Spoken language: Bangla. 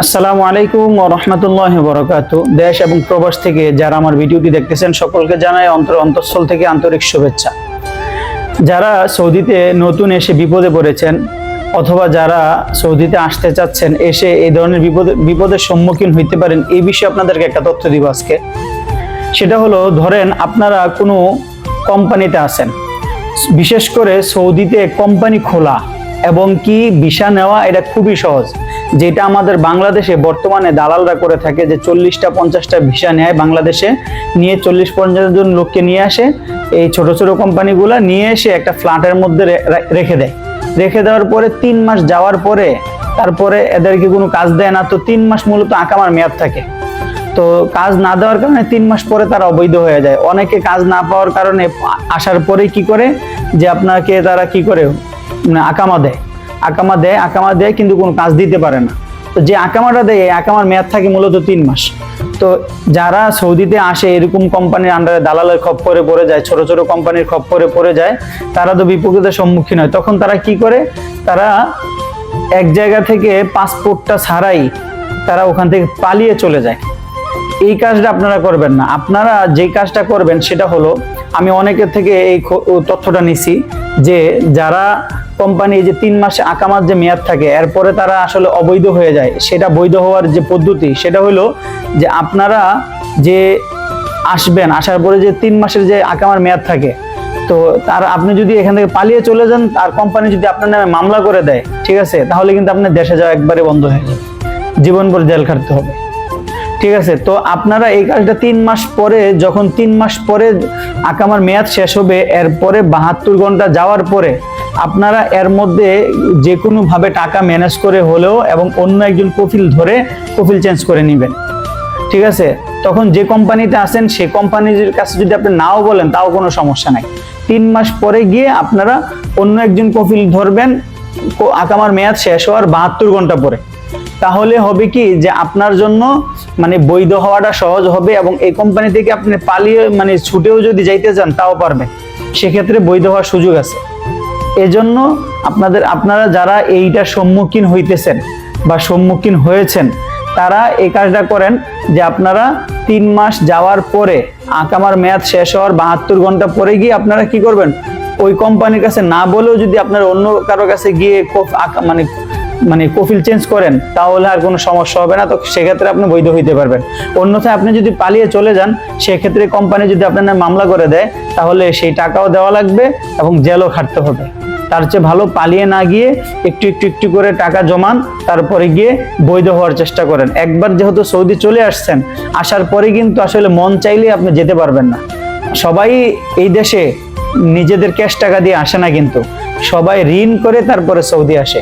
আসসালামু আলাইকুম ওয়া রাহমাতুল্লাহি ওয়া বারাকাতুহু। দেশ এবং প্রবাস থেকে যারা আমার ভিডিওটি দেখতেছেন সকলকে জানাই অন্তঃস্থল থেকে আন্তরিক শুভেচ্ছা। যারা সৌদিতে নতুন এসে বিপদে পড়েছেন অথবা যারা সৌদিতে আসতে চাচ্ছেন, এসে এই ধরনের বিপদের সম্মুখীন হইতে পারেন, এই বিষয়ে আপনাদেরকে একটা তথ্য দিব আজকে। সেটা হলো, ধরেন আপনারা কোনো কোম্পানিতে আছেন, বিশেষ করে সৌদিতে কোম্পানি খোলা এবং কি ভিসা নেওয়া এটা খুবই সহজ। যেটা আমাদের বাংলাদেশে বর্তমানে দালালরা করে থাকে, যে 40টা 50টা ভিসা নেয় বাংলাদেশে, নিয়ে 40-50 জন লোককে নিয়ে আসে, এই ছোট ছোট কোম্পানিগুলো নিয়ে এসে একটা ফ্ল্যাটের মধ্যে রেখে দেয়। রেখে দেওয়ার পরে 3 মাস যাওয়ার পরে তারপরে এদেরকে কোনো কাজ দেয় না। তো 3 মাস মূলত আকামার মেয়াদ থাকে। তো কাজ না দেওয়ার কারণে 3 মাস পরে তারা অবৈধ হয়ে যায়। অনেকে কাজ না পাওয়ার কারণে আসার পরে কি করে, যে আপনাকে তারা কি করে আকামা দেয় কিন্তু কোনো কাজ দিতে পারে না। তো যে আকামাটা দেয়, এই আকামার মেয়াদ থাকে মূলত 3 মাস। তো যারা সৌদিতে আসে এরকম কোম্পানির আন্ডারে দালালের খপ্পরে পড়ে যায়, ছোট ছোট কোম্পানির খপ্পরে পড়ে যায়, তারা তো বিপদের সম্মুখীন হয়। তখন তারা কি করে, তারা এক জায়গা থেকে পাসপোর্টটা ছাড়াই তারা ওখান থেকে পালিয়ে চলে যায়। এই কাজটা আপনারা করবেন না। আপনারা যে কাজটা করবেন সেটা হলো, আমি অনেকের থেকে এই তথ্যটা নিছি, যে যারা কোম্পানি যে 3 মাসে আকামার যে মেয়াদ থাকে এরপরে তারা আসলে অবৈধ হয়ে যায়, সেটা বৈধ হওয়ার যে পদ্ধতি সেটা হলো যে আপনারা যে আসবেন, আসার পরে যে 3 মাসের যে আকামার মেয়াদ থাকে, তো তার আপনি যদি এখান থেকে পালিয়ে চলে যান, আর কোম্পানি যদি আপনার নামে মামলা করে দেয়, ঠিক আছে, তাহলে কিন্তু আপনার দেশে যাওয়া একবারে বন্ধ হয়ে যাবে, জীবনভর জেল খাটতে হবে। ঠিক আছে, তো আপনারা এই কাজটা 3 মাস পরে, যখন 3 মাস পরে আকামার মেয়াদ শেষ হবে, এরপরে 72 ঘন্টা যাওয়ার পরে আপনারা এর মধ্যে যে কোনো ভাবে টাকা ম্যানেজ করে হলেও এবং অন্য একজন কফিল ধরে কফিল চেঞ্জ করে নেবেন। ঠিক আছে, তখন যে কোম্পানিতে আছেন সেই কোম্পানির কাছে যদি আপনি নাও বলেন তাও কোনো সমস্যা নাই। 3 মাস পরে গিয়ে আপনারা অন্য একজন কফিল ধরবেন আকামার মেয়াদ শেষ হওয়ার 72 ঘন্টা পরে। তাহলে হবে কি, যে আপনার জন্য মানে বৈধ হওয়াটা সহজ হবে, এবং এই কোম্পানি থেকে আপনি পালিয়ে মানে ছুটেও যদি যাইতে চান তাও পারবেন, সেক্ষেত্রে বৈধ হওয়ার সুযোগ আছে। এজন্য আপনারা যারা এইটার সম্মুখীন হইতেছেন বা সম্মুখীন হয়েছেন, তারা এই কাজটা করেন, যে আপনারা 3 মাস যাওয়ার পরে আকামার মেয়াদ শেষ হওয়ার 72 ঘন্টা পরে গিয়ে আপনারা কি করবেন, ওই কোম্পানির কাছে না বলেও যদি আপনারা অন্য কারো কাছে গিয়ে মানে কফিল চেঞ্জ করেন, তাহলে আর কোনো সমস্যা হবে না। তো সেক্ষেত্রে আপনি বৈধ হইতে পারবেন। অন্যথায় আপনি যদি পালিয়ে চলে যান, সেক্ষেত্রে কোম্পানি যদি আপনার মামলা করে দেয়, তাহলে সেই টাকাও দেওয়া লাগবে এবং জেলও খাটতে হবে। তার চেয়ে ভালো পালিয়ে না গিয়ে একটু করে টাকা জমান, তারপরে গিয়ে বৈধ হওয়ার চেষ্টা করেন। একবার যেহেতু সৌদি চলে আসছেন, আসার পরে কিন্তু আসলে মন চাইলে আপনি যেতে পারবেন না। সবাই এই দেশে নিজেদের ক্যাশ টাকা দিয়ে আসে না, কিন্তু সবাই ঋণ করে তারপরে সৌদি আসে।